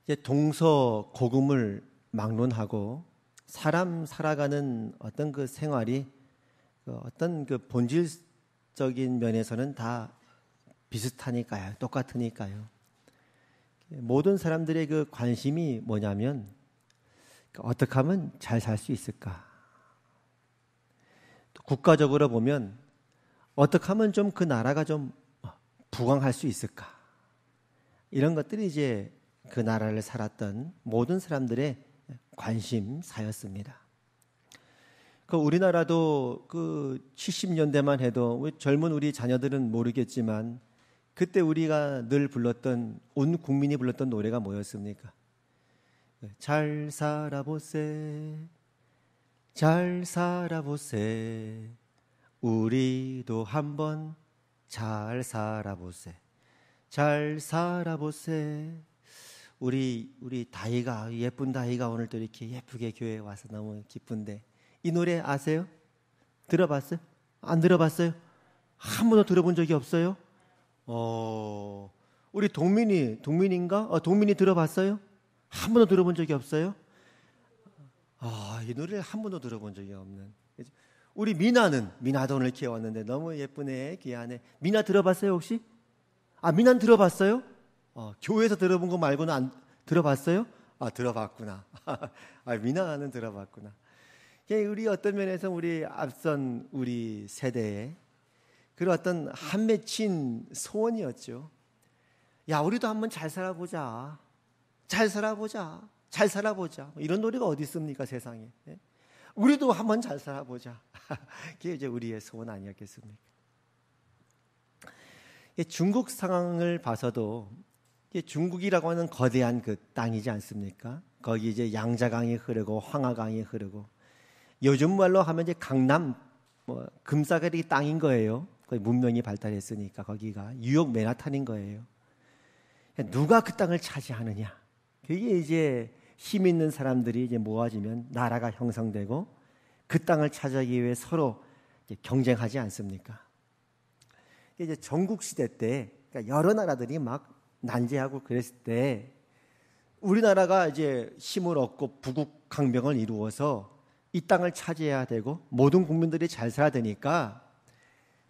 이제 동서고금을 막론하고 사람 살아가는 어떤 그 생활이 어떤 그 본질적인 면에서는 다 비슷하니까요. 똑같으니까요. 모든 사람들의 그 관심이 뭐냐면 어떻게 하면 잘 살 수 있을까? 또 국가적으로 보면 어떻게 하면 좀 그 나라가 좀 부강할 수 있을까? 이런 것들이 이제 그 나라를 살았던 모든 사람들의 관심사였습니다. 그 우리나라도 그 70년대만 해도 젊은 우리 자녀들은 모르겠지만 그때 우리가 늘 불렀던 온 국민이 불렀던 노래가 뭐였습니까? 잘 살아보세, 잘 살아보세, 우리도 한번 잘 살아보세, 잘 살아보세. 우리 다희가, 예쁜 다희가 오늘 또 이렇게 예쁘게 교회에 와서 너무 기쁜데 이 노래 아세요? 들어봤어요? 안 들어봤어요? 한 번도 들어본 적이 없어요? 우리 동민인가? 동민이 들어봤어요? 한 번도 들어본 적이 없어요? 이 노래를 한 번도 들어본 적이 없는. 우리 미나도 오늘 이렇게 왔는데 너무 예쁘네, 귀하네. 미나 들어봤어요 혹시? 미나는 들어봤어요? 교회에서 들어본 거 말고는 안 들어봤어요? 들어봤구나. 미나는 들어봤구나. 우리 어떤 면에서 우리 앞선 우리 세대의 그런 어떤 한 맺힌 소원이었죠. 야, 우리도 한번 잘 살아보자. 잘 살아보자. 잘 살아보자. 이런 노래가 어디 있습니까, 세상에. 우리도 한번 잘 살아보자. 그게 이제 우리의 소원 아니었겠습니까? 중국 상황을 봐서도 중국이라고 하는 거대한 그 땅이지 않습니까? 거기 이제 양자강이 흐르고 황하강이 흐르고 요즘 말로 하면 이제 강남 금싸가리 땅인 거예요. 거기 문명이 발달했으니까 거기가 뉴욕 맨하탄인 거예요. 누가 그 땅을 차지하느냐? 그게 이제 힘 있는 사람들이 이제 모아지면 나라가 형성되고 그 땅을 차지하기 위해 서로 경쟁하지 않습니까? 이제 전국 시대 때 그러니까 여러 나라들이 막 난제하고 그랬을 때 우리나라가 이제 힘을 얻고 부국 강병을 이루어서 이 땅을 차지해야 되고 모든 국민들이 잘 살아야 되니까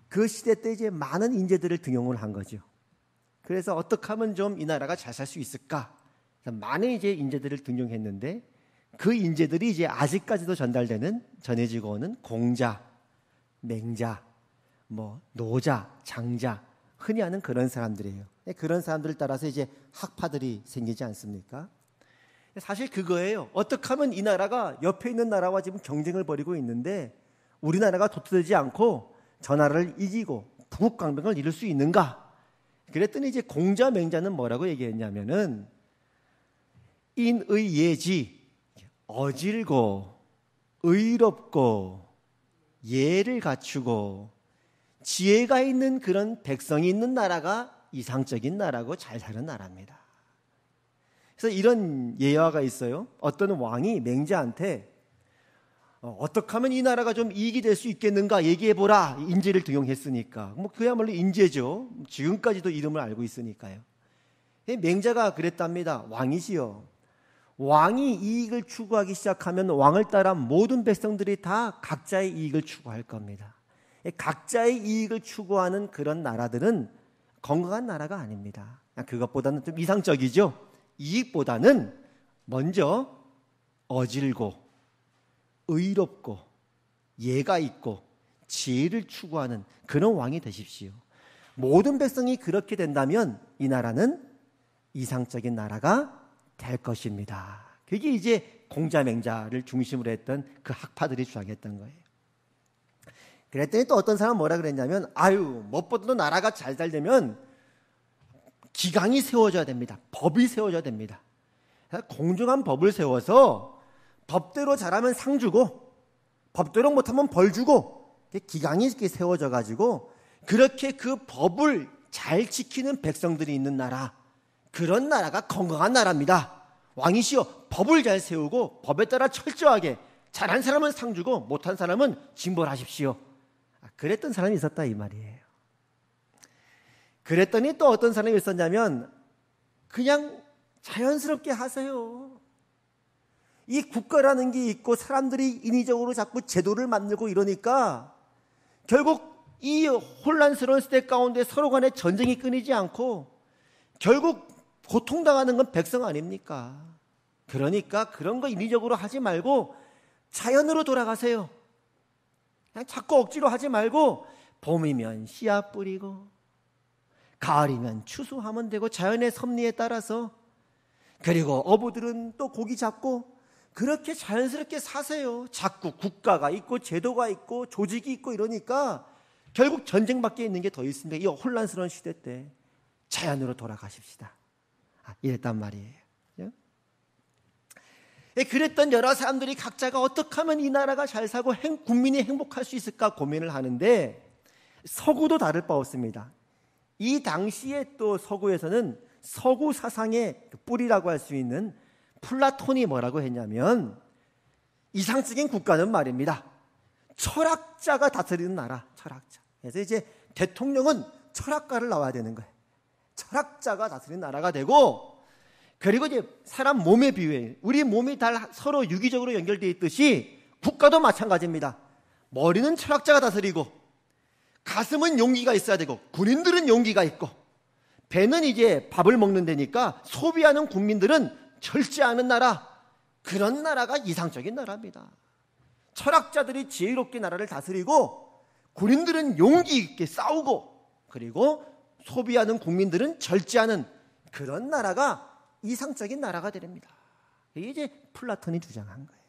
그 시대 때 이제 많은 인재들을 등용을 한 거죠. 그래서 어떻게 하면 좀 이 나라가 잘 살 수 있을까? 많은 이제 인재들을 등용했는데 그 인재들이 이제 아직까지도 전해지고 오는 공자, 맹자, 노자, 장자, 흔히 하는 그런 사람들이에요. 그런 사람들을 따라서 이제 학파들이 생기지 않습니까? 사실 그거예요. 어떻게 하면 이 나라가 옆에 있는 나라와 지금 경쟁을 벌이고 있는데 우리나라가 도태되지 않고 저 나라를 이기고 부국강병을 이룰 수 있는가? 그랬더니 이제 공자, 맹자는 뭐라고 얘기했냐면은 인의예지, 어질고 의롭고 예를 갖추고 지혜가 있는 그런 백성이 있는 나라가 이상적인 나라고 잘 사는 나라입니다. 그래서 이런 예화가 있어요. 어떤 왕이 맹자한테 어떻게 하면 이 나라가 좀 이익이 될 수 있겠는가 얘기해보라. 인재를 등용했으니까. 그야말로 인재죠. 지금까지도 이름을 알고 있으니까요. 맹자가 그랬답니다. 왕이시여. 왕이 이익을 추구하기 시작하면 왕을 따라 모든 백성들이 다 각자의 이익을 추구할 겁니다. 각자의 이익을 추구하는 그런 나라들은 건강한 나라가 아닙니다. 그것보다는 좀 이상적이죠. 이익보다는 먼저 어질고 의롭고 예가 있고 지혜를 추구하는 그런 왕이 되십시오. 모든 백성이 그렇게 된다면 이 나라는 이상적인 나라가 될 것입니다. 그게 이제 공자맹자를 중심으로 했던 그 학파들이 주장했던 거예요. 그랬더니 또 어떤 사람은 뭐라 그랬냐면 무엇보다도 나라가 잘 살려면 기강이 세워져야 됩니다. 법이 세워져야 됩니다. 공정한 법을 세워서 법대로 잘하면 상 주고 법대로 못하면 벌 주고 기강이 이렇게 세워져 가지고 그렇게 그 법을 잘 지키는 백성들이 있는 나라, 그런 나라가 건강한 나라입니다. 왕이시여, 법을 잘 세우고 법에 따라 철저하게 잘한 사람은 상 주고 못한 사람은 징벌하십시오. 그랬던 사람이 있었다 이 말이에요. 그랬더니 또 어떤 사람이 있었냐면 그냥 자연스럽게 하세요. 이 국가라는 게 있고 사람들이 인위적으로 자꾸 제도를 만들고 이러니까 결국 이 혼란스러운 시대 가운데 서로 간에 전쟁이 끊이지 않고 결국 고통당하는 건 백성 아닙니까? 그러니까 그런 거 인위적으로 하지 말고 자연으로 돌아가세요. 그냥 자꾸 억지로 하지 말고 봄이면 씨앗 뿌리고 가을이면 추수하면 되고 자연의 섭리에 따라서, 그리고 어부들은 또 고기 잡고 그렇게 자연스럽게 사세요. 자꾸 국가가 있고 제도가 있고 조직이 있고 이러니까 결국 전쟁밖에 있는 게 더 있습니다. 이 혼란스러운 시대 때 자연으로 돌아가십시다. 이랬단 말이에요. 그랬던 여러 사람들이 각자가 어떻게 하면 이 나라가 잘 사고 국민이 행복할 수 있을까 고민을 하는데 서구도 다를 바 없습니다. 이 당시에 또 서구에서는 서구 사상의 뿌리라고 할 수 있는 플라톤이 뭐라고 했냐면, 이상적인 국가는 말입니다, 철학자가 다스리는 나라, 철학자. 그래서 이제 대통령은 철학가를 나와야 되는 거예요. 철학자가 다스리는 나라가 되고, 그리고 이제 사람 몸에 비유해, 우리 몸이 다 서로 유기적으로 연결되어 있듯이 국가도 마찬가지입니다. 머리는 철학자가 다스리고, 가슴은 용기가 있어야 되고, 군인들은 용기가 있고, 배는 이제 밥을 먹는 데니까 소비하는 국민들은 절제하는 나라, 그런 나라가 이상적인 나라입니다. 철학자들이 지혜롭게 나라를 다스리고, 군인들은 용기 있게 싸우고, 그리고 소비하는 국민들은 절제하는 그런 나라가 이상적인 나라가 됩니다. 이게 이제 플라톤이 주장한 거예요.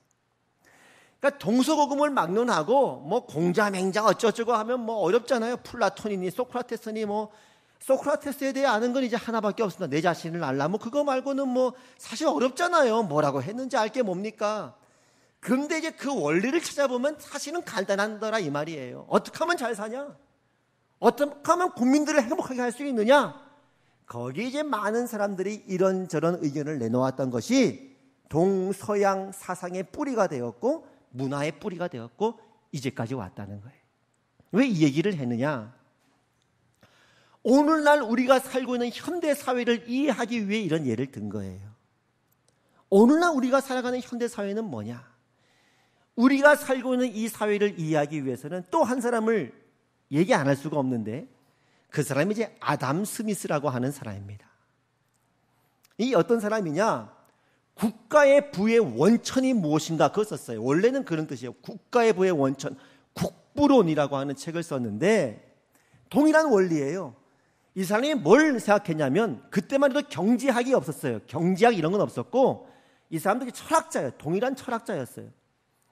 그러니까 동서고금을 막론하고 뭐 공자맹자 어쩌고저쩌고 하면 뭐 어렵잖아요. 플라톤이니 소크라테스니 뭐, 소크라테스에 대해 아는 건 이제 하나밖에 없습니다. 내 자신을 알라. 뭐 그거 말고는 뭐 사실 어렵잖아요. 뭐라고 했는지 알 게 뭡니까? 근데 이제 그 원리를 찾아보면 사실은 간단하더라 이 말이에요. 어떻게 하면 잘 사냐? 어떻게 하면 국민들을 행복하게 할 수 있느냐? 거기에 이제 많은 사람들이 이런저런 의견을 내놓았던 것이 동서양 사상의 뿌리가 되었고 문화의 뿌리가 되었고 이제까지 왔다는 거예요. 왜 이 얘기를 했느냐? 오늘날 우리가 살고 있는 현대 사회를 이해하기 위해 이런 예를 든 거예요. 오늘날 우리가 살아가는 현대 사회는 뭐냐? 우리가 살고 있는 이 사회를 이해하기 위해서는 또 한 사람을 얘기 안 할 수가 없는데, 그 사람이 이제 아담 스미스라고 하는 사람입니다. 이 어떤 사람이냐? 국가의 부의 원천이 무엇인가 그걸 썼어요. 원래는 그런 뜻이에요. 국가의 부의 원천, 국부론이라고 하는 책을 썼는데 동일한 원리예요. 이 사람이 뭘 생각했냐면, 그때만 해도 경제학이 없었어요. 경제학 이런 건 없었고 이 사람들이 철학자예요. 동일한 철학자였어요.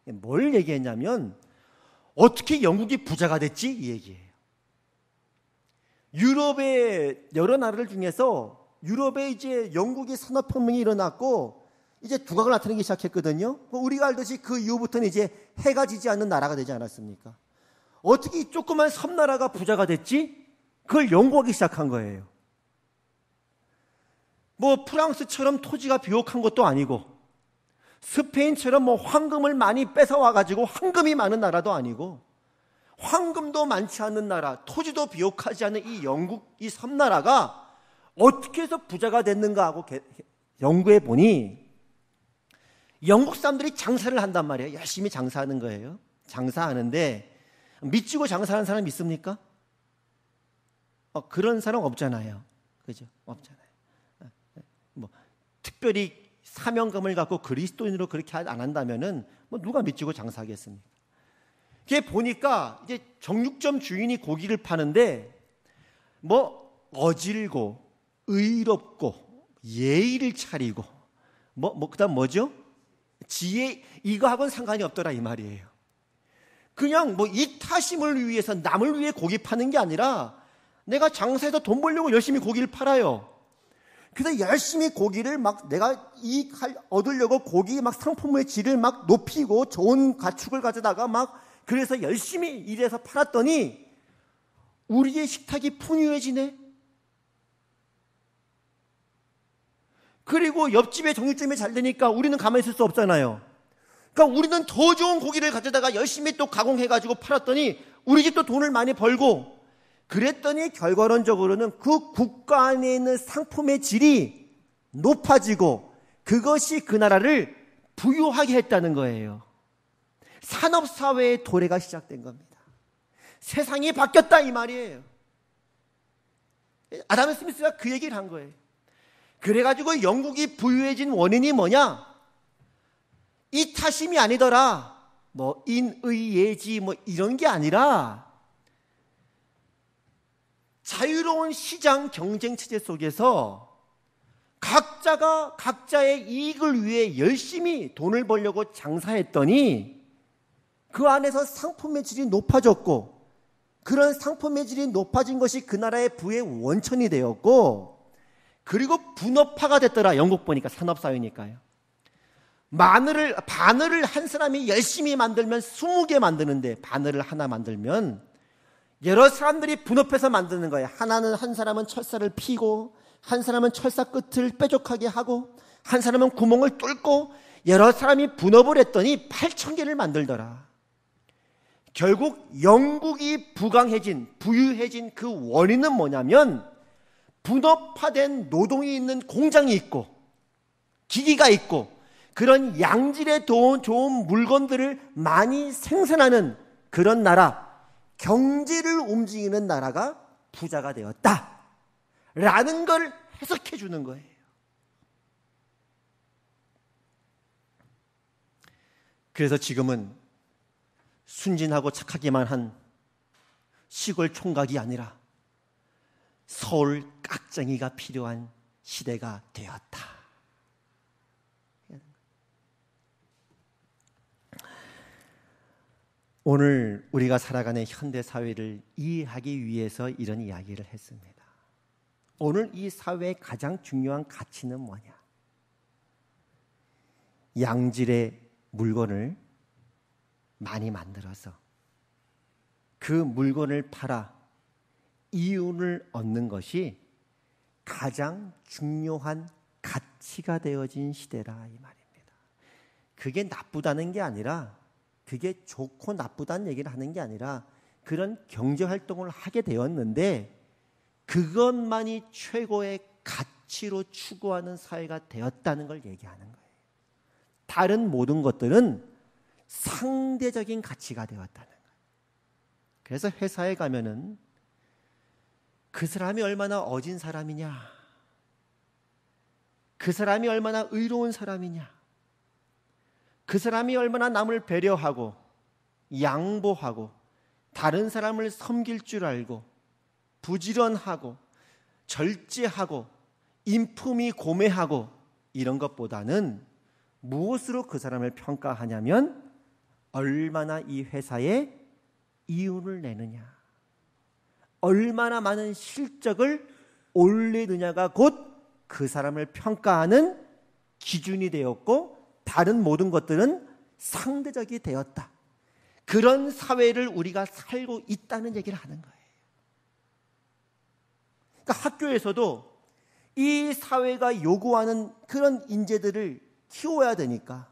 뭘 얘기했냐면, 어떻게 영국이 부자가 됐지? 이 얘기예요. 유럽의 여러 나라들 중에서 유럽에 이제 영국이 산업혁명이 일어났고 이제 두각을 나타내기 시작했거든요. 우리가 알듯이 그 이후부터는 이제 해가 지지 않는 나라가 되지 않았습니까? 어떻게 이 조그만 섬나라가 부자가 됐지? 그걸 연구하기 시작한 거예요. 뭐 프랑스처럼 토지가 비옥한 것도 아니고, 스페인처럼 뭐 황금을 많이 뺏어와가지고 황금이 많은 나라도 아니고, 황금도 많지 않은 나라, 토지도 비옥하지 않은 이 영국, 이 섬나라가 어떻게 해서 부자가 됐는가 하고 연구해 보니, 영국 사람들이 장사를 한단 말이에요. 열심히 장사하는 거예요. 장사하는데 미치고 장사하는 사람 있습니까? 그런 사람 없잖아요. 그죠? 없잖아요. 뭐 특별히 사명감을 갖고 그리스도인으로 그렇게 안 한다면은 뭐 누가 미치고 장사하겠습니까? 그게 보니까 이제 정육점 주인이 고기를 파는데 뭐 어질고 의롭고 예의를 차리고 뭐 그다음 뭐죠? 지혜, 이거하고는 상관이 없더라 이 말이에요. 그냥 뭐 이타심을 위해서 남을 위해 고기 파는 게 아니라 내가 장사해서 돈 벌려고 열심히 고기를 팔아요. 그래서 열심히 고기를 막 내가 이익 얻으려고 고기 막 상품의 질을 막 높이고 좋은 가축을 가져다가 막 그래서 열심히 일해서 팔았더니 우리의 식탁이 풍요해지네. 그리고 옆집에 정육점이 잘 되니까 우리는 가만히 있을 수 없잖아요. 그러니까 우리는 더 좋은 고기를 가져다가 열심히 또 가공해가지고 팔았더니 우리 집도 돈을 많이 벌고, 그랬더니 결과론적으로는 그 국가 안에 있는 상품의 질이 높아지고 그것이 그 나라를 부유하게 했다는 거예요. 산업사회의 도래가 시작된 겁니다. 세상이 바뀌었다 이 말이에요. 아담 스미스가 그 얘기를 한 거예요. 그래가지고 영국이 부유해진 원인이 뭐냐? 이타심이 아니더라. 뭐 인의예지 뭐 이런 게 아니라 자유로운 시장 경쟁 체제 속에서 각자가 각자의 이익을 위해 열심히 돈을 벌려고 장사했더니 그 안에서 상품의 질이 높아졌고, 그런 상품의 질이 높아진 것이 그 나라의 부의 원천이 되었고, 그리고 분업화가 됐더라. 영국 보니까 산업사회니까요. 바늘을 한 사람이 열심히 만들면 20개 만드는데 바늘을 하나 만들면 여러 사람들이 분업해서 만드는 거예요. 한 사람은 철사를 피고, 한 사람은 철사 끝을 뾰족하게 하고, 한 사람은 구멍을 뚫고, 여러 사람이 분업을 했더니 8,000개를 만들더라. 결국 영국이 부유해진 그 원인은 뭐냐면, 분업화된 노동이 있는 공장이 있고 기기가 있고 그런 양질의 좋은 물건들을 많이 생산하는 그런 나라, 경제를 움직이는 나라가 부자가 되었다라는 걸 해석해 주는 거예요. 그래서 지금은 순진하고 착하기만 한 시골 총각이 아니라 서울 깍쟁이가 필요한 시대가 되었다. 오늘 우리가 살아가는 현대 사회를 이해하기 위해서 이런 이야기를 했습니다. 오늘 이 사회의 가장 중요한 가치는 뭐냐? 양질의 물건을 많이 만들어서 그 물건을 팔아 이윤을 얻는 것이 가장 중요한 가치가 되어진 시대라 이 말입니다. 그게 나쁘다는 게 아니라, 그게 좋고 나쁘다는 얘기를 하는 게 아니라 그런 경제활동을 하게 되었는데 그것만이 최고의 가치로 추구하는 사회가 되었다는 걸 얘기하는 거예요. 다른 모든 것들은 상대적인 가치가 되었다는 거예요. 그래서 회사에 가면은 그 사람이 얼마나 어진 사람이냐, 그 사람이 얼마나 의로운 사람이냐, 그 사람이 얼마나 남을 배려하고 양보하고 다른 사람을 섬길 줄 알고 부지런하고 절제하고 인품이 고매하고 이런 것보다는 무엇으로 그 사람을 평가하냐면 얼마나 이 회사에 이윤을 내느냐, 얼마나 많은 실적을 올리느냐가 곧 그 사람을 평가하는 기준이 되었고, 다른 모든 것들은 상대적이 되었다. 그런 사회를 우리가 살고 있다는 얘기를 하는 거예요. 그러니까 학교에서도 이 사회가 요구하는 그런 인재들을 키워야 되니까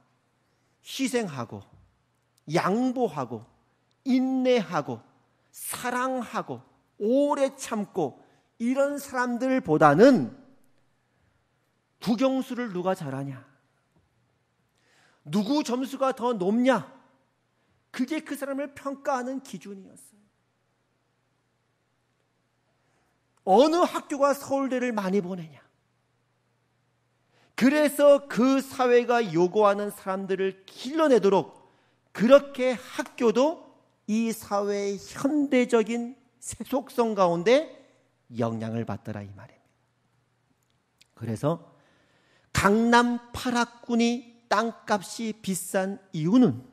희생하고 양보하고 인내하고 사랑하고 오래 참고 이런 사람들보다는 국영수를 누가 잘하냐, 누구 점수가 더 높냐, 그게 그 사람을 평가하는 기준이었어요. 어느 학교가 서울대를 많이 보내냐, 그래서 그 사회가 요구하는 사람들을 길러내도록 그렇게 학교도 이 사회의 현대적인 세속성 가운데 영향을 받더라 이 말입니다. 그래서 강남 8학군이 땅값이 비싼 이유는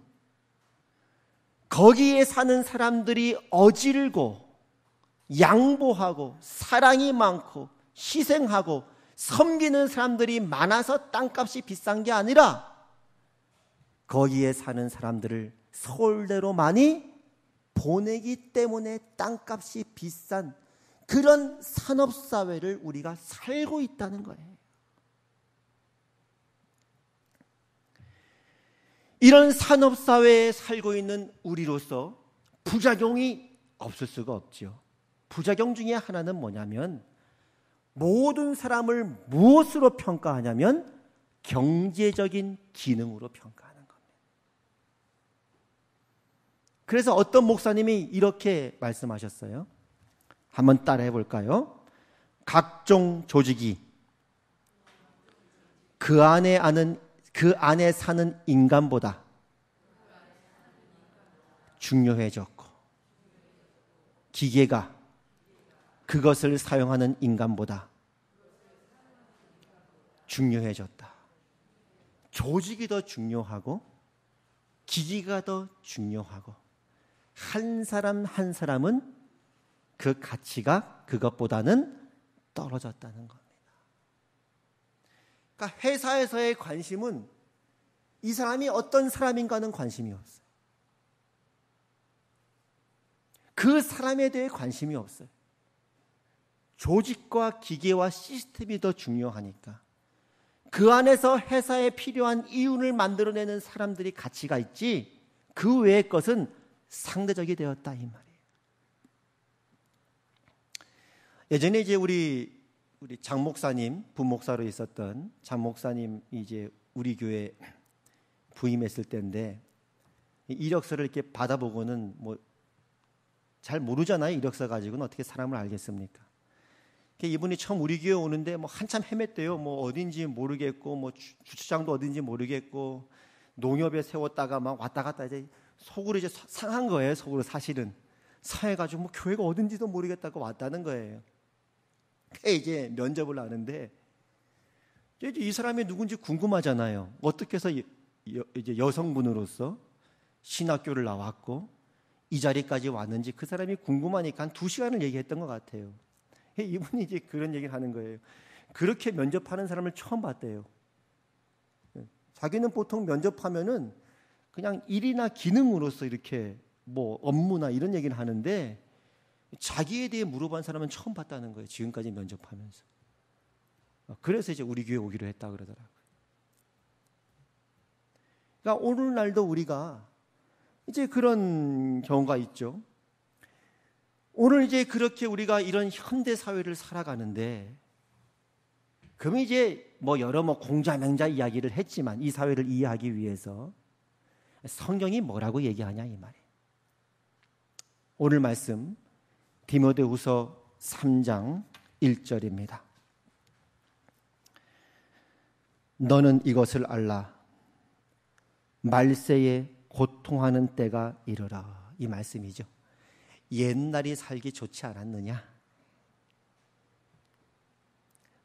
거기에 사는 사람들이 어질고 양보하고 사랑이 많고 희생하고 섬기는 사람들이 많아서 땅값이 비싼 게 아니라 거기에 사는 사람들을 서울대로 많이 보내기 때문에 땅값이 비싼 그런 산업사회를 우리가 살고 있다는 거예요. 이런 산업사회에 살고 있는 우리로서 부작용이 없을 수가 없죠. 부작용 중에 하나는 뭐냐면 모든 사람을 무엇으로 평가하냐면 경제적인 기능으로 평가하는 겁니다. 그래서 어떤 목사님이 이렇게 말씀하셨어요. 한번 따라해 볼까요? 각종 조직이 그 안에 사는 인간보다 중요해졌고, 기계가 그것을 사용하는 인간보다 중요해졌다. 조직이 더 중요하고 기기가 더 중요하고 한 사람 한 사람은 그 가치가 그것보다는 떨어졌다는 겁니다. 그러니까 회사에서의 관심은 이 사람이 어떤 사람인가는 관심이 없어요. 그 사람에 대해 관심이 없어요. 조직과 기계와 시스템이 더 중요하니까 그 안에서 회사에 필요한 이윤을 만들어내는 사람들이 가치가 있지, 그 외의 것은 상대적이 되었다, 이 말이에요. 예전에 이제 우리 장 목사님, 부목사로 있었던 장 목사님 이제 우리 교회 부임했을 때인데, 이력서를 이렇게 받아보고는 뭐 잘 모르잖아요. 이력서 가지고는 어떻게 사람을 알겠습니까? 이분이 처음 우리 교회 오는데 뭐 한참 헤맸대요. 뭐 어딘지 모르겠고, 뭐 주차장도 어딘지 모르겠고, 농협에 세웠다가 막 왔다 갔다 이제 속으로 이제 상한 거예요. 속으로 사실은 상해가지고 뭐 교회가 어딘지도 모르겠다고 왔다는 거예요. 이제 면접을 하는데 이제 이 사람이 누군지 궁금하잖아요. 어떻게 해서 이제 여성분으로서 신학교를 나왔고 이 자리까지 왔는지 그 사람이 궁금하니까 한 2시간을 얘기했던 것 같아요. 이분이 이제 그런 얘기를 하는 거예요. 그렇게 면접하는 사람을 처음 봤대요. 자기는 보통 면접하면은 그냥 일이나 기능으로서 이렇게 뭐 업무나 이런 얘기를 하는데 자기에 대해 물어본 사람은 처음 봤다는 거예요. 지금까지 면접하면서. 그래서 이제 우리 교회 오기로 했다 그러더라고요. 그러니까 오늘날도 우리가 이제 그런 경우가 있죠. 오늘 이제 그렇게 우리가 이런 현대 사회를 살아가는데, 그러면 이제 뭐 여러 공자맹자 이야기를 했지만 이 사회를 이해하기 위해서 성경이 뭐라고 얘기하냐 이 말이에요. 오늘 말씀 디모데후서 3장 1절입니다. 너는 이것을 알라. 말세에 고통하는 때가 이르라. 이 말씀이죠. 옛날이 살기 좋지 않았느냐?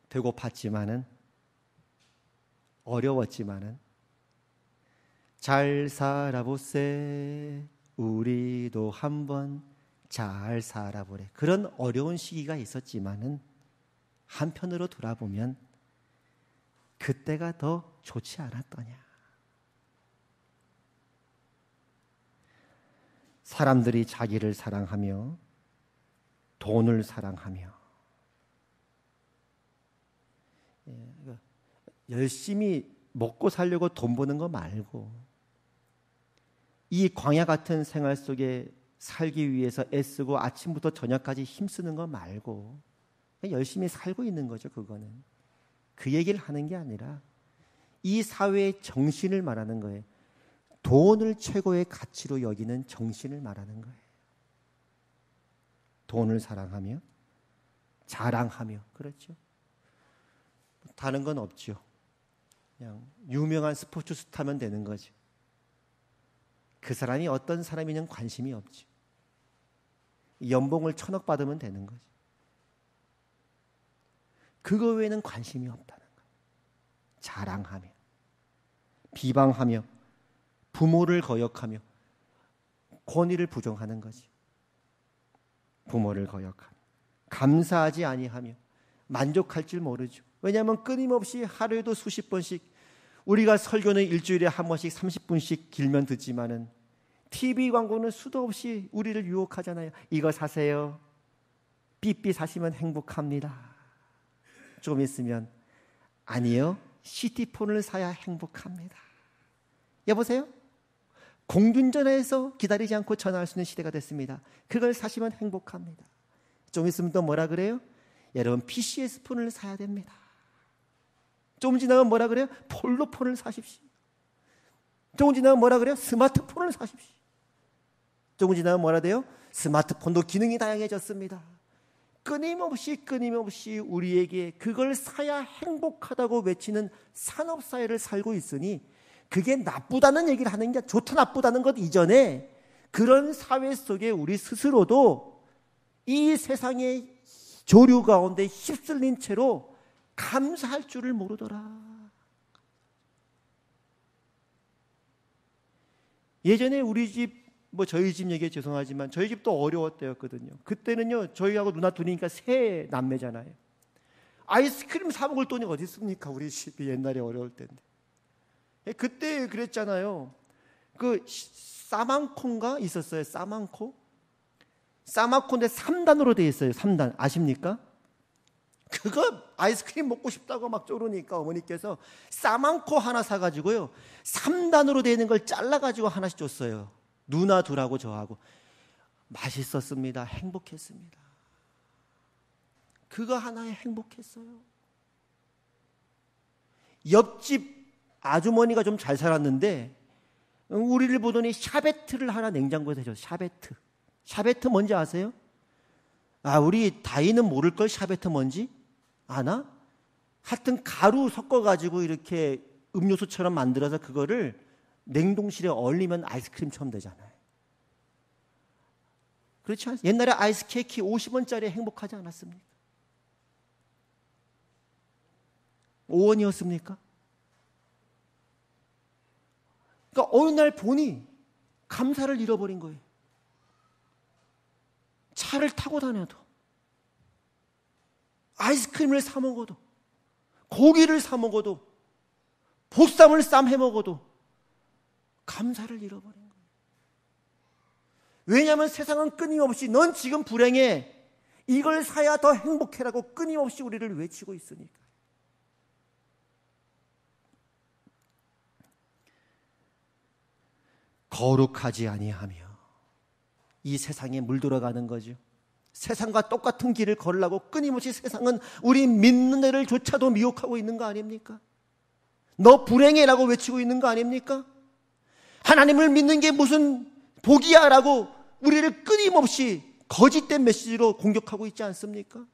배고팠지만은, 어려웠지만은 잘 살아보세. 우리도 한번 잘 살아보래. 그런 어려운 시기가 있었지만은 한편으로 돌아보면 그때가 더 좋지 않았더냐? 사람들이 자기를 사랑하며 돈을 사랑하며 열심히 먹고 살려고 돈 버는 거 말고 이 광야 같은 생활 속에 살기 위해서 애쓰고 아침부터 저녁까지 힘쓰는 거 말고 열심히 살고 있는 거죠. 그거는 그 얘기를 하는 게 아니라 이 사회의 정신을 말하는 거예요. 돈을 최고의 가치로 여기는 정신을 말하는 거예요. 돈을 사랑하며 자랑하며, 그렇죠. 다른 건 없죠. 그냥 유명한 스포츠 스타면 되는 거죠. 그 사람이 어떤 사람이냐는 관심이 없죠. 연봉을 1,000억 받으면 되는 거죠. 그거 외에는 관심이 없다는 거예요. 자랑하며 비방하며 부모를 거역하며 권위를 부정하는 거지. 부모를 거역하며 감사하지 아니하며 만족할 줄 모르죠. 왜냐하면 끊임없이 하루에도 수십 번씩, 우리가 설교는 일주일에 한 번씩 30분씩 길면 듣지만은 TV 광고는 수도 없이 우리를 유혹하잖아요. 이거 사세요. 삐삐 사시면 행복합니다. 좀 있으면 아니요, 시티폰을 사야 행복합니다. 여보세요? 공중전화에서 기다리지 않고 전화할 수 있는 시대가 됐습니다. 그걸 사시면 행복합니다. 좀 있으면 또 뭐라 그래요? 여러분 PCS 폰을 사야 됩니다. 좀 지나면 뭐라 그래요? 폴로폰을 사십시오. 조금 지나면 뭐라 그래요? 스마트폰을 사십시오. 조금 지나면 뭐라 돼요? 스마트폰도 기능이 다양해졌습니다. 끊임없이 우리에게 그걸 사야 행복하다고 외치는 산업사회를 살고 있으니 그게 나쁘다는 얘기를 하는 게 좋다 나쁘다는 것 이전에 그런 사회 속에 우리 스스로도 이 세상의 조류 가운데 휩쓸린 채로 감사할 줄을 모르더라. 예전에 우리 집, 저희 집 얘기에 죄송하지만 저희 집도 어려웠을 때였거든요. 그때는요, 저희하고 누나 둘이니까 세 남매잖아요. 아이스크림 사 먹을 돈이 어디 있습니까? 우리 집이 옛날에 어려울 때인데. 그때 그랬잖아요. 그 싸망코인가 있었어요. 싸망코. 싸망코인데 3단으로 되어 있어요. 3단 아십니까? 그거 아이스크림 먹고 싶다고 막 쪼르니까 어머니께서 싸망코 하나 사가지고요 3단으로 되어 있는 걸 잘라가지고 하나씩 줬어요. 누나 둘하고 저하고. 맛있었습니다. 행복했습니다. 그거 하나에 행복했어요. 옆집 아주머니가 좀 잘 살았는데 우리를 보더니 샤베트를 하나 냉장고에 해줬어요. 샤베트. 샤베트 뭔지 아세요? 우리 다이는 모를걸 샤베트 뭔지? 아나? 하여튼 가루 섞어가지고 이렇게 음료수처럼 만들어서 그거를 냉동실에 얼리면 아이스크림처럼 되잖아요. 그렇지 않습니까? 옛날에 아이스 케이크 50원짜리 행복하지 않았습니까? 5원이었습니까? 그러니까 어느 날 보니 감사를 잃어버린 거예요. 차를 타고 다녀도 아이스크림을 사 먹어도 고기를 사 먹어도 보쌈을 쌈 해 먹어도 감사를 잃어버린 거예요. 왜냐하면 세상은 끊임없이 넌 지금 불행해 이걸 사야 더 행복해라고 끊임없이 우리를 외치고 있으니까. 거룩하지 아니하며 이 세상에 물들어가는 거죠. 세상과 똑같은 길을 걸으려고 끊임없이 세상은 우리 믿는 애를 조차도 미혹하고 있는 거 아닙니까? 너 불행해라고 외치고 있는 거 아닙니까? 하나님을 믿는 게 무슨 복이야 라고 우리를 끊임없이 거짓된 메시지로 공격하고 있지 않습니까?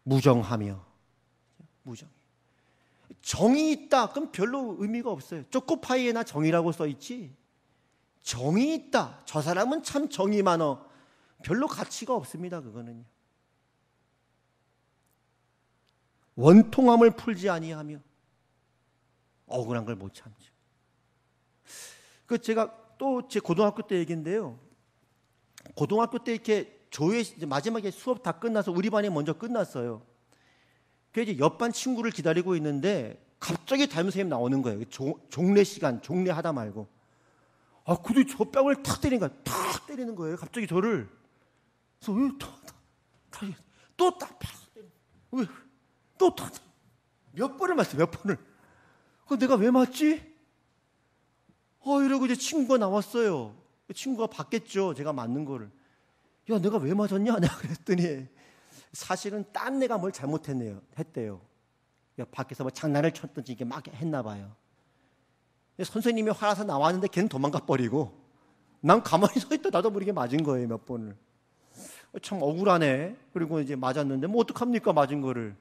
무정하며 정이 있다 그럼 별로 의미가 없어요. 초코파이에나 정이라고 써있지 정이 있다 저 사람은 참 정이 많어 별로 가치가 없습니다. 그거는요. 원통함을 풀지 아니하며 억울한 걸 못 참죠. 제가 또 제 고등학교 때 얘기인데요. 고등학교 때 이렇게 조회 마지막에 수업 다 끝나서 우리 반이 먼저 끝났어요. 그래서 이제 옆반 친구를 기다리고 있는데 갑자기 담임 선생님 나오는 거예요. 종례 시간 종례하다 말고. 그도 저 뺨을 탁 때리는 거야. 탁 때리는 거예요. 갑자기 저를. 그래서 왜 또 딱 왜 또 몇 번을 맞았어. 몇 번을. 내가 왜 맞지? 이러고 이제 친구가 나왔어요. 친구가 봤겠죠. 제가 맞는 거를. 야, 내가 왜 맞았냐? 내가 그랬더니 사실은 딴 애가 뭘 했대요. 밖에서 뭐 장난을 쳤든지 이게 막 했나 봐요. 선생님이 화나서 나왔는데 걔는 도망가 버리고 난 가만히 서 있다 나도 모르게 맞은 거예요. 몇 번을. 참 억울하네. 그리고 이제 맞았는데 뭐 어떡합니까? 맞은 거를.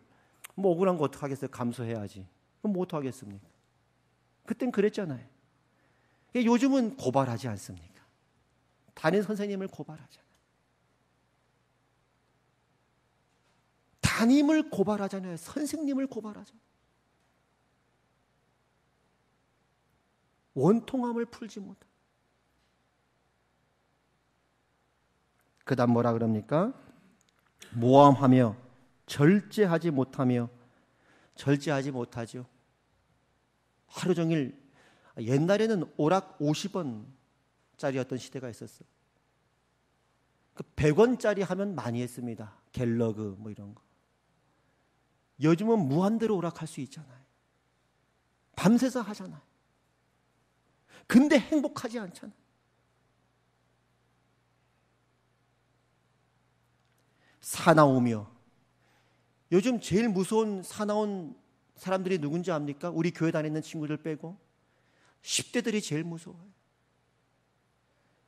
뭐 억울한 거 어떡하겠어요? 감수해야지. 그럼 뭐 어떡하겠습니까? 그땐 그랬잖아요. 요즘은 고발하지 않습니까? 담임 선생님을 고발하잖아요. 담임을 고발하잖아요. 선생님을 고발하잖아요. 원통함을 풀지 못하. 그 다음 뭐라 그럽니까? 모함하며 절제하지 못하죠. 하루 종일 옛날에는 오락 50원짜리였던 시대가 있었어요. 100원짜리 하면 많이 했습니다. 갤러그 뭐 이런 거. 요즘은 무한대로 오락할 수 있잖아요. 밤새서 하잖아요. 근데 행복하지 않잖아요. 사나우며. 요즘 제일 무서운 사나운 사람들이 누군지 압니까? 우리 교회 다니는 친구들 빼고 10대들이 제일 무서워요.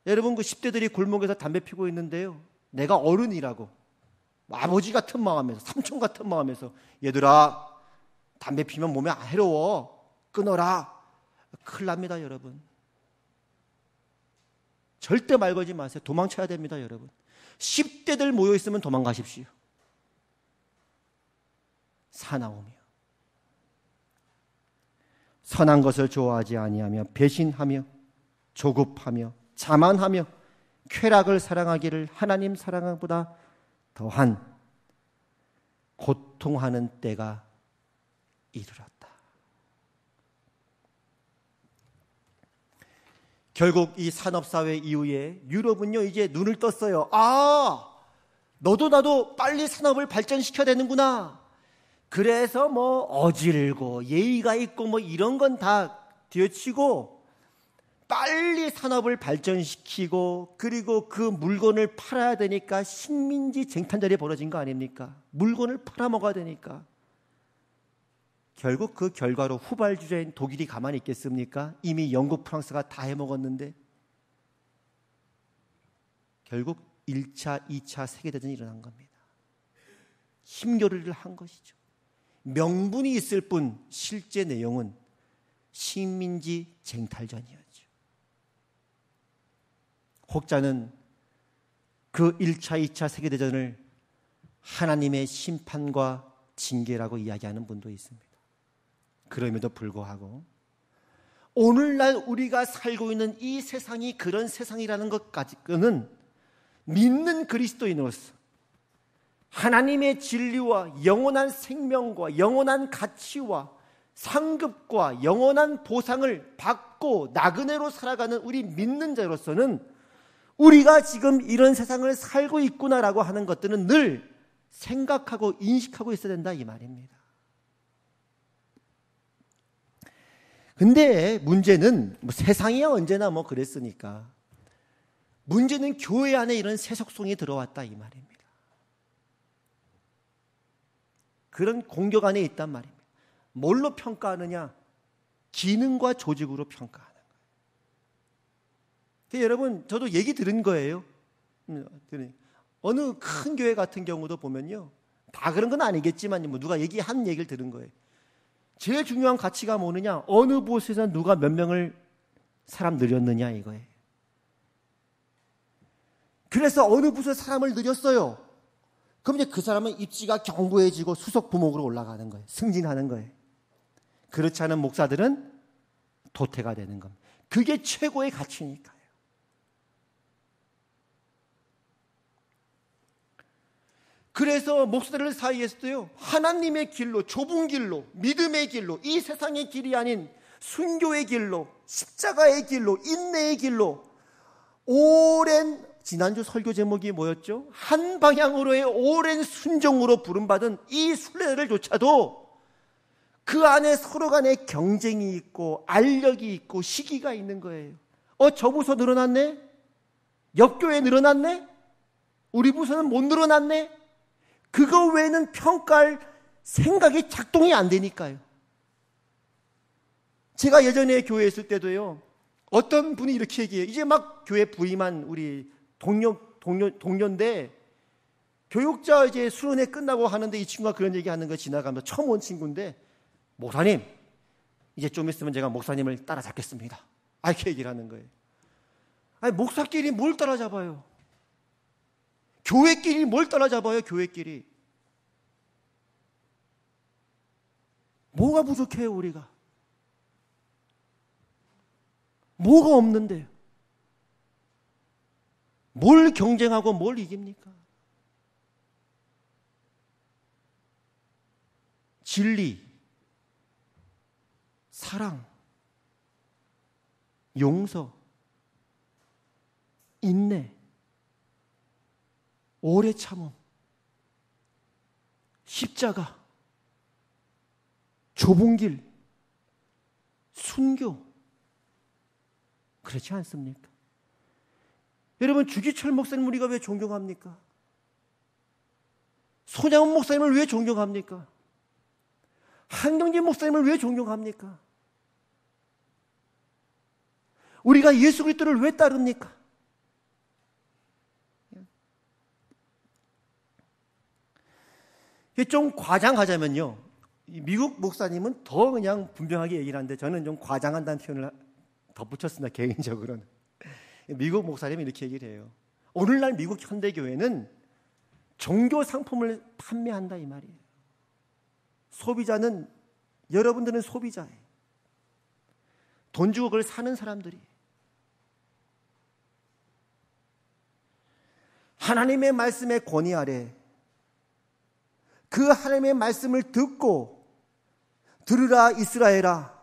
여러분, 그 10대들이 골목에서 담배 피우고 있는데요, 내가 어른이라고 아버지 같은 마음에서, 삼촌 같은 마음에서, 얘들아 담배 피면 몸에 해로워, 끊어라. 큰일 납니다, 여러분. 절대 말 걸지 마세요. 도망쳐야 됩니다, 여러분. 10대들 모여 있으면 도망가십시오. 사나우며. 선한 것을 좋아하지 아니하며 배신하며 조급하며 자만하며 쾌락을 사랑하기를 하나님 사랑보다 더한 고통하는 때가 이르렀다. 결국 이 산업사회 이후에 유럽은요, 이제 눈을 떴어요. 아, 너도 나도 빨리 산업을 발전시켜야 되는구나. 그래서 뭐 어질고 예의가 있고 뭐 이런 건 다 뒤어치고 빨리 산업을 발전시키고, 그리고 그 물건을 팔아야 되니까 식민지 쟁탈전이 벌어진 거 아닙니까? 물건을 팔아먹어야 되니까. 결국 그 결과로 후발주자인 독일이 가만히 있겠습니까? 이미 영국, 프랑스가 다 해먹었는데. 결국 1차, 2차 세계대전이 일어난 겁니다. 힘겨루기를 한 것이죠. 명분이 있을 뿐 실제 내용은 식민지 쟁탈전이었죠. 혹자는 그 1차, 2차 세계대전을 하나님의 심판과 징계라고 이야기하는 분도 있습니다. 그럼에도 불구하고 오늘날 우리가 살고 있는 이 세상이 그런 세상이라는 것까지는 믿는 그리스도인으로서 하나님의 진리와 영원한 생명과 영원한 가치와 상급과 영원한 보상을 받고 나그네로 살아가는 우리 믿는 자로서는 우리가 지금 이런 세상을 살고 있구나라고 하는 것들은 늘 생각하고 인식하고 있어야 된다, 이 말입니다. 근데 문제는 세상이야 언제나 그랬으니까, 문제는 교회 안에 이런 세속성이 들어왔다, 이 말입니다. 그런 공격 안에 있단 말입니다. 뭘로 평가하느냐? 기능과 조직으로 평가하는 거예요. 여러분, 저도 얘기 들은 거예요. 어느 큰 교회 같은 경우도 보면요, 다 그런 건 아니겠지만 누가 얘기한 얘기를 들은 거예요. 제일 중요한 가치가 뭐느냐? 어느 곳에서 누가 몇 명을 사람 늘렸느냐, 이거예요. 그래서 어느 곳에 사람을 늘렸어요. 그럼 이제 그 사람은 입지가 견고해지고 수석 부목으로 올라가는 거예요. 승진하는 거예요. 그렇지 않은 목사들은 도태가 되는 겁니다. 그게 최고의 가치니까요. 그래서 목사들 사이에서도요, 하나님의 길로, 좁은 길로, 믿음의 길로, 이 세상의 길이 아닌 순교의 길로, 십자가의 길로, 인내의 길로, 오랜, 지난주 설교 제목이 뭐였죠? 한 방향으로의 오랜 순종으로 부름받은 이 순례자들조차도 그 안에 서로 간에 경쟁이 있고 알력이 있고 시기가 있는 거예요. 저 부서 늘어났네? 옆교회 늘어났네? 우리 부서는 못 늘어났네? 그거 외에는 평가할 생각이 작동이 안 되니까요. 제가 예전에 교회에 있을 때도요, 어떤 분이 이렇게 얘기해요. 이제 막 교회 부임한 우리 동료인데, 교육자 이제 수련회 끝나고 하는데 이 친구가 그런 얘기 하는 거 지나가면서 처음 온 친구인데, 목사님, 이제 좀 있으면 제가 목사님을 따라잡겠습니다. 이렇게 얘기를 하는 거예요. 목사끼리 뭘 따라잡아요? 교회끼리 뭘 따라잡아요? 교회끼리. 뭐가 부족해요, 우리가? 뭐가 없는데요? 뭘 경쟁하고 뭘 이깁니까? 진리, 사랑, 용서, 인내, 오래 참음, 십자가, 좁은 길, 순교. 그렇지 않습니까? 여러분, 주기철 목사님 우리가 왜 존경합니까? 손양원 목사님을 왜 존경합니까? 한경진 목사님을 왜 존경합니까? 우리가 예수 그리스도를 왜 따릅니까? 좀 과장하자면요, 미국 목사님은 더 그냥 분명하게 얘기를 하는데 저는 좀 과장한다는 표현을 덧붙였습니다. 개인적으로는. 미국 목사님이 이렇게 얘기를 해요. 오늘날 미국 현대교회는 종교 상품을 판매한다 이 말이에요. 소비자는, 여러분들은 소비자예요. 돈 주고 그걸 사는 사람들이. 하나님의 말씀의 권위 아래 그 하나님의 말씀을 듣고, 들으라 이스라엘아,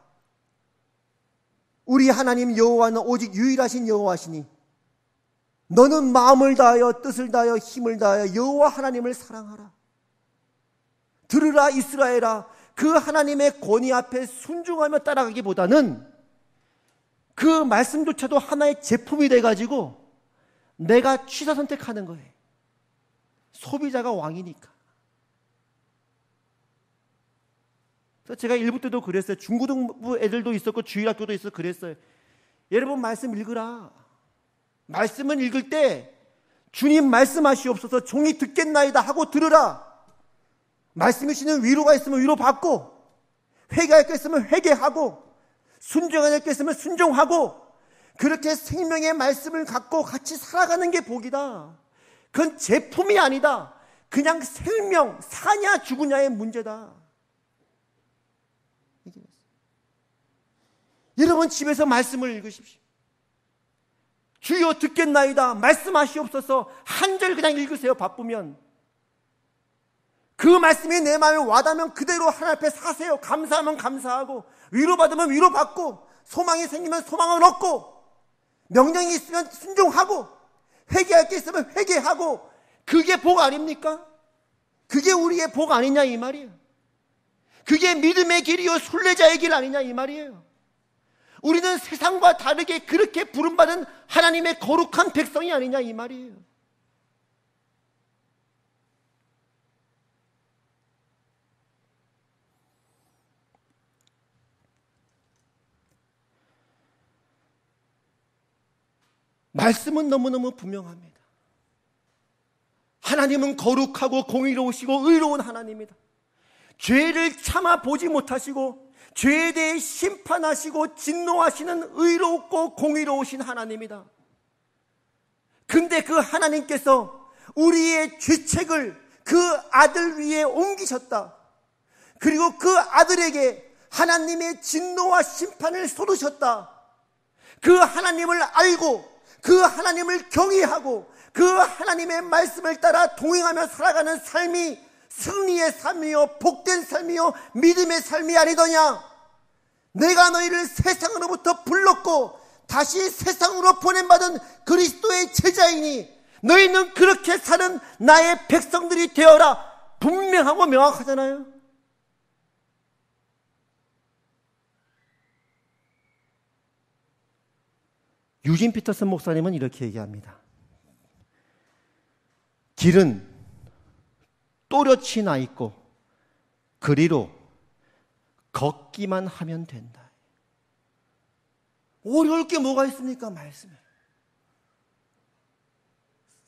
우리 하나님 여호와는 오직 유일하신 여호와시니 너는 마음을 다하여 뜻을 다하여 힘을 다하여 여호와 하나님을 사랑하라. 들으라 이스라엘아, 그 하나님의 권위 앞에 순종하며 따라가기보다는 그 말씀조차도 하나의 제품이 돼가지고 내가 취사 선택하는 거예요. 소비자가 왕이니까. 그래서 제가 일부 때도 그랬어요. 중고등부 애들도 있었고 주일학교도 있었고 그랬어요. 여러분 말씀 읽으라. 말씀은 읽을 때 주님 말씀하시옵소서, 종이 듣겠나이다 하고 들으라. 말씀이 주시는 위로가 있으면 위로받고, 회개할 게 있으면 회개하고, 순종할 게 있으면 순종하고, 그렇게 생명의 말씀을 갖고 같이 살아가는 게 복이다. 그건 제품이 아니다. 그냥 생명, 사냐 죽으냐의 문제다. 여러분 집에서 말씀을 읽으십시오. 주여 듣겠나이다, 말씀하시옵소서, 한 절 그냥 읽으세요. 바쁘면 그 말씀이 내 마음에 와닿으면 그대로 하나님 앞에 사세요. 감사하면 감사하고, 위로받으면 위로받고, 소망이 생기면 소망을 얻고, 명령이 있으면 순종하고, 회개할 게 있으면 회개하고. 그게 복 아닙니까? 그게 우리의 복 아니냐 이 말이에요. 그게 믿음의 길이요 순례자의 길 아니냐 이 말이에요. 우리는 세상과 다르게 그렇게 부름받은 하나님의 거룩한 백성이 아니냐 이 말이에요. 말씀은 너무너무 분명합니다. 하나님은 거룩하고 공의로우시고 의로운 하나님이다. 죄를 참아 보지 못하시고 죄에 대해 심판하시고 진노하시는 의롭고 공의로우신 하나님이다. 근데 그 하나님께서 우리의 죄책을 그 아들 위에 옮기셨다. 그리고 그 아들에게 하나님의 진노와 심판을 쏟으셨다. 그 하나님을 알고 그 하나님을 경외하고 그 하나님의 말씀을 따라 동행하며 살아가는 삶이 승리의 삶이요 복된 삶이요 믿음의 삶이 아니더냐. 내가 너희를 세상으로부터 불렀고 다시 세상으로 보냄받은 그리스도의 제자이니 너희는 그렇게 사는 나의 백성들이 되어라. 분명하고 명확하잖아요. 유진 피터슨 목사님은 이렇게 얘기합니다. 길은 또렷이 나 있고 그리로 걷기만 하면 된다. 어려울 게 뭐가 있습니까? 말씀에.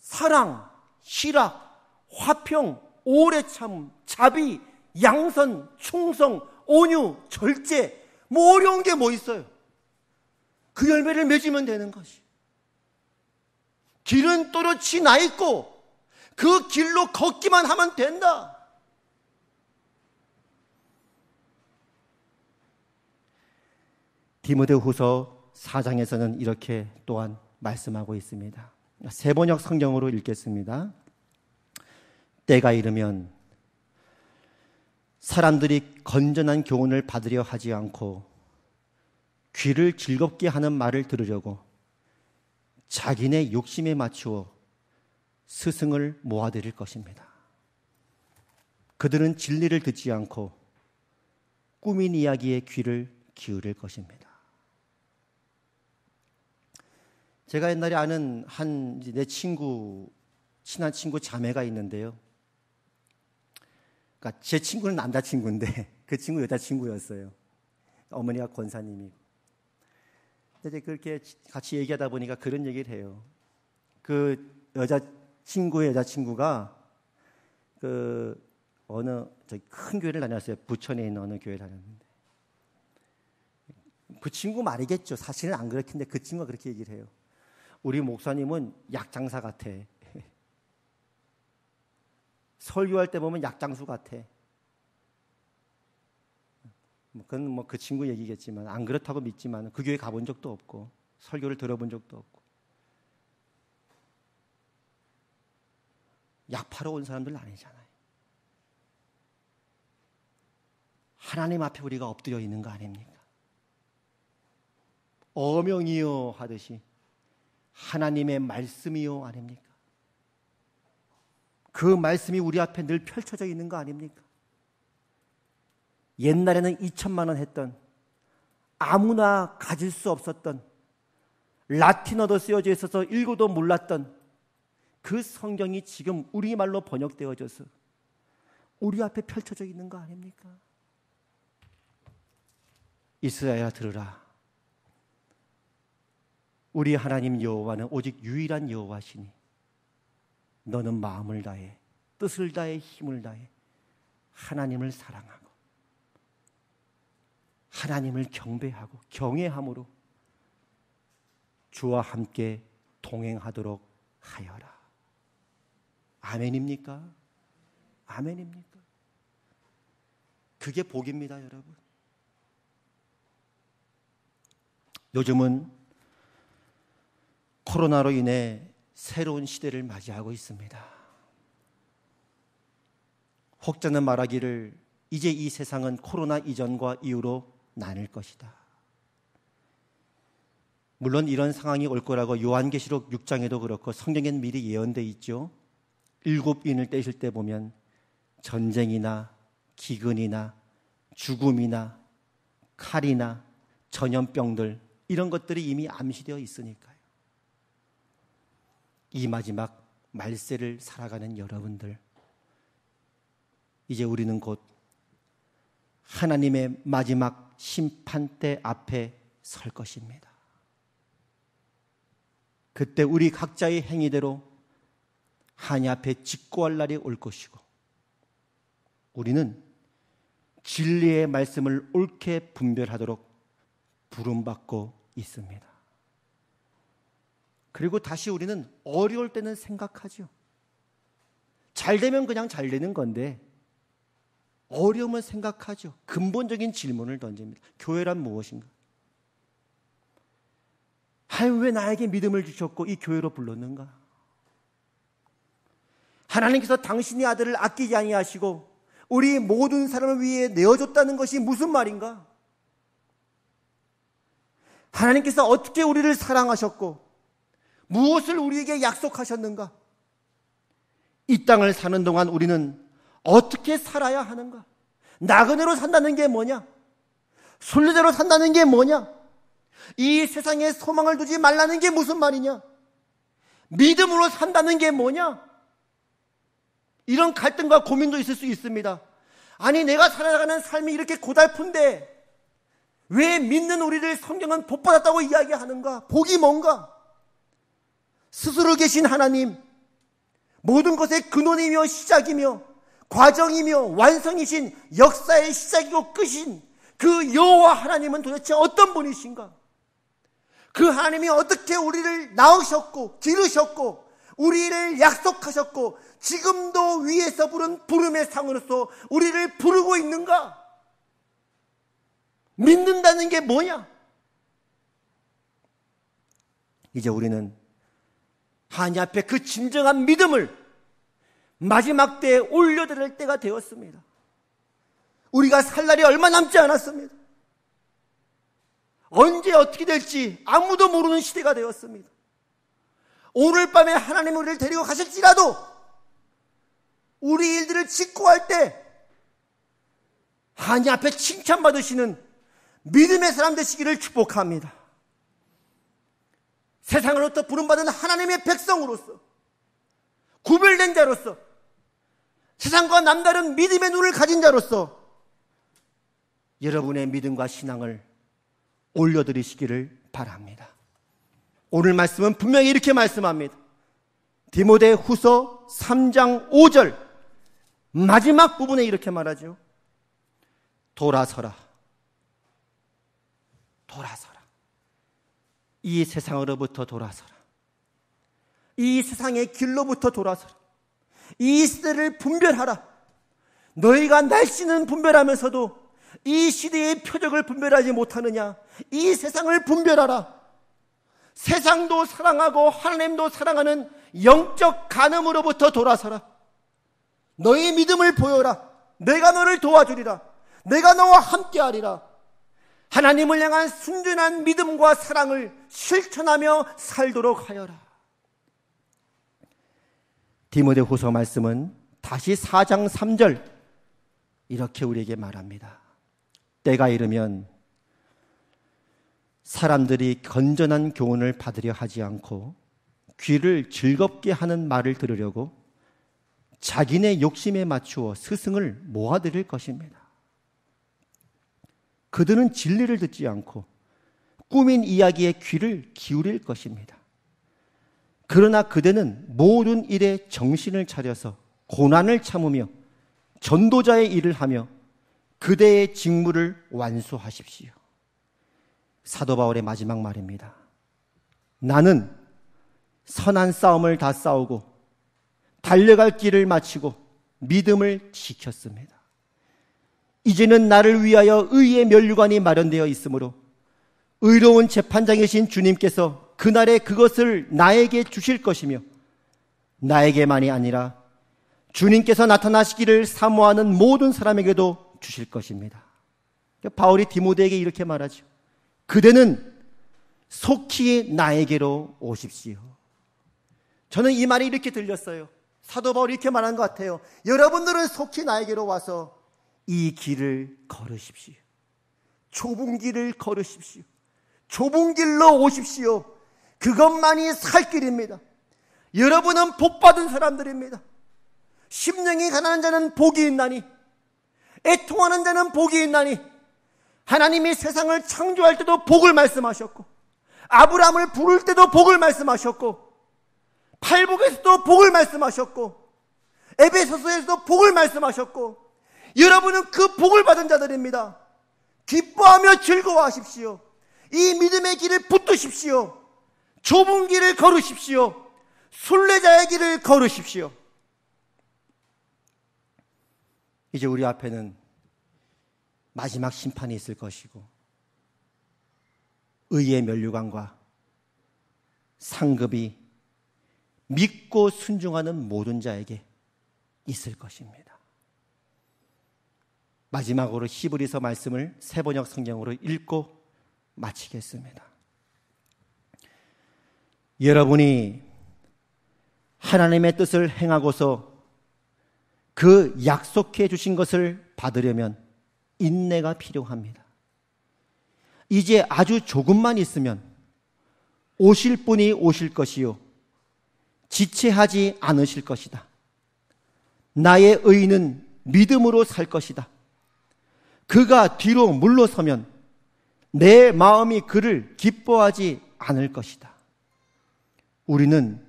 사랑, 희락, 화평, 오래 참, 자비, 양선, 충성, 온유, 절제, 뭐 어려운 게 뭐 있어요? 그 열매를 맺으면 되는 것이. 길은 또렷이 나 있고 그 길로 걷기만 하면 된다. 디모데후서 4장에서는 이렇게 또한 말씀하고 있습니다. 세번역 성경으로 읽겠습니다. 때가 이르면 사람들이 건전한 교훈을 받으려 하지 않고 귀를 즐겁게 하는 말을 들으려고 자기네 욕심에 맞추어 스승을 모아들일 것입니다. 그들은 진리를 듣지 않고 꾸민 이야기에 귀를 기울일 것입니다. 제가 옛날에 아는 내 친구, 친한 친구 자매가 있는데요. 그러니까 제 친구는 남자친구인데 그 친구 여자친구였어요. 어머니가 권사님이고. 이제 그렇게 같이 얘기하다 보니까 그런 얘기를 해요. 그 여자친구의 여자친구가 그 어느 저기 큰 교회를 다녔어요. 부천에 있는 어느 교회를 다녔는데 그 친구 말이겠죠. 사실은 안 그렇긴데 그 친구가 그렇게 얘기를 해요. 우리 목사님은 약장사 같아. 설교할 때 보면 약장수 같아. 그건 뭐 그 친구 얘기겠지만 안 그렇다고 믿지만 그 교회 가본 적도 없고 설교를 들어본 적도 없고 약 팔아 온 사람들 아니잖아요. 하나님 앞에 우리가 엎드려 있는 거 아닙니까? 어명이요 하듯이 하나님의 말씀이요 아닙니까? 그 말씀이 우리 앞에 늘 펼쳐져 있는 거 아닙니까? 옛날에는 2천만 원 했던 아무나 가질 수 없었던 라틴어도 쓰여져 있어서 읽어도 몰랐던 그 성경이 지금 우리말로 번역되어져서 우리 앞에 펼쳐져 있는 거 아닙니까? 이스라엘아 들으라. 우리 하나님 여호와는 오직 유일한 여호와시니 너는 마음을 다해 뜻을 다해 힘을 다해 하나님을 사랑하고 하나님을 경배하고 경외함으로 주와 함께 동행하도록 하여라. 아멘입니까? 아멘입니까? 그게 복입니다, 여러분. 요즘은 코로나로 인해 새로운 시대를 맞이하고 있습니다. 혹자는 말하기를 이제 이 세상은 코로나 이전과 이후로 나뉠 것이다. 물론 이런 상황이 올 거라고 요한계시록 6장에도 그렇고 성경엔 미리 예언되어 있죠. 7인을 떼실 때 보면 전쟁이나 기근이나 죽음이나 칼이나 전염병들 이런 것들이 이미 암시되어 있으니까요. 이 마지막 말세를 살아가는 여러분들, 이제 우리는 곧 하나님의 마지막 심판대 앞에 설 것입니다. 그때 우리 각자의 행위대로 하나님 앞에 직고할 날이 올 것이고 우리는 진리의 말씀을 옳게 분별하도록 부름받고 있습니다. 그리고 다시 우리는 어려울 때는 생각하죠. 잘 되면 그냥 잘 되는 건데 어려움을 생각하죠. 근본적인 질문을 던집니다. 교회란 무엇인가? 하나님 왜 나에게 믿음을 주셨고 이 교회로 불렀는가? 하나님께서 당신의 아들을 아끼지 아니하시고 우리 모든 사람을 위해 내어줬다는 것이 무슨 말인가? 하나님께서 어떻게 우리를 사랑하셨고 무엇을 우리에게 약속하셨는가? 이 땅을 사는 동안 우리는 어떻게 살아야 하는가? 나그네로 산다는 게 뭐냐? 순례자로 산다는 게 뭐냐? 이 세상에 소망을 두지 말라는 게 무슨 말이냐? 믿음으로 산다는 게 뭐냐? 이런 갈등과 고민도 있을 수 있습니다. 아니 내가 살아가는 삶이 이렇게 고달픈데 왜 믿는 우리를 성경은 복받았다고 이야기하는가? 복이 뭔가? 스스로 계신 하나님, 모든 것의 근원이며 시작이며 과정이며 완성이신 역사의 시작이고 끝인 그 여호와 하나님은 도대체 어떤 분이신가? 그 하나님이 어떻게 우리를 낳으셨고 기르셨고 우리를 약속하셨고 지금도 위에서 부른 부름의 상으로서 우리를 부르고 있는가? 믿는다는 게 뭐냐? 이제 우리는 하나님 앞에 그 진정한 믿음을 마지막 때에 올려드릴 때가 되었습니다. 우리가 살 날이 얼마 남지 않았습니다. 언제 어떻게 될지 아무도 모르는 시대가 되었습니다. 오늘 밤에 하나님 우리를 데리고 가실지라도 우리 일들을 직고할 때 하나님 앞에 칭찬받으시는 믿음의 사람 되시기를 축복합니다. 세상으로부터 부름받은 하나님의 백성으로서 구별된 자로서 세상과 남다른 믿음의 눈을 가진 자로서 여러분의 믿음과 신앙을 올려드리시기를 바랍니다. 오늘 말씀은 분명히 이렇게 말씀합니다. 디모데후서 3장 5절 마지막 부분에 이렇게 말하죠. 돌아서라. 돌아서라. 이 세상으로부터 돌아서라. 이 세상의 길로부터 돌아서라. 이 시대를 분별하라. 너희가 날씨는 분별하면서도 이 시대의 표적을 분별하지 못하느냐? 이 세상을 분별하라. 세상도 사랑하고 하나님도 사랑하는 영적 간음으로부터 돌아서라. 너희 믿음을 보여라. 내가 너를 도와주리라. 내가 너와 함께하리라. 하나님을 향한 순전한 믿음과 사랑을 실천하며 살도록 하여라. 디모데후서 말씀은 다시 4장 3절 이렇게 우리에게 말합니다. 때가 이르면 사람들이 건전한 교훈을 받으려 하지 않고 귀를 즐겁게 하는 말을 들으려고 자기네 욕심에 맞추어 스승을 모아들일 것입니다. 그들은 진리를 듣지 않고 꾸민 이야기에 귀를 기울일 것입니다. 그러나 그대는 모든 일에 정신을 차려서 고난을 참으며 전도자의 일을 하며 그대의 직무를 완수하십시오. 사도 바울의 마지막 말입니다. 나는 선한 싸움을 다 싸우고 달려갈 길을 마치고 믿음을 지켰습니다. 이제는 나를 위하여 의의 면류관이 마련되어 있으므로 의로운 재판장이신 주님께서 그날에 그것을 나에게 주실 것이며 나에게만이 아니라 주님께서 나타나시기를 사모하는 모든 사람에게도 주실 것입니다. 바울이 디모데에게 이렇게 말하죠. 그대는 속히 나에게로 오십시오. 저는 이 말이 이렇게 들렸어요. 사도 바울이 이렇게 말한 것 같아요. 여러분들은 속히 나에게로 와서 이 길을 걸으십시오. 좁은 길을 걸으십시오. 좁은 길로 오십시오. 그것만이 살 길입니다. 여러분은 복받은 사람들입니다. 심령이 가난한 자는 복이 있나니 애통하는 자는 복이 있나니 하나님이 세상을 창조할 때도 복을 말씀하셨고 아브라함을 부를 때도 복을 말씀하셨고 팔복에서도 복을 말씀하셨고 에베소서에서도 복을 말씀하셨고 여러분은 그 복을 받은 자들입니다. 기뻐하며 즐거워하십시오. 이 믿음의 길을 붙드십시오. 좁은 길을 걸으십시오. 순례자의 길을 걸으십시오. 이제 우리 앞에는 마지막 심판이 있을 것이고 의의 면류관과 상급이 믿고 순종하는 모든 자에게 있을 것입니다. 마지막으로 히브리서 말씀을 새번역 성경으로 읽고 마치겠습니다. 여러분이 하나님의 뜻을 행하고서 그 약속해 주신 것을 받으려면 인내가 필요합니다. 이제 아주 조금만 있으면 오실 분이 오실 것이요 지체하지 않으실 것이다. 나의 의인은 믿음으로 살 것이다. 그가 뒤로 물러서면 내 마음이 그를 기뻐하지 않을 것이다. 우리는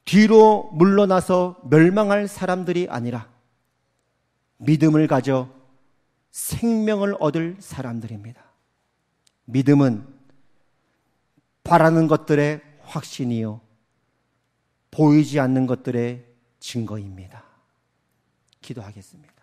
뒤로 물러나서 멸망할 사람들이 아니라 믿음을 가져 생명을 얻을 사람들입니다. 믿음은 바라는 것들의 확신이요 보이지 않는 것들의 증거입니다. 기도하겠습니다.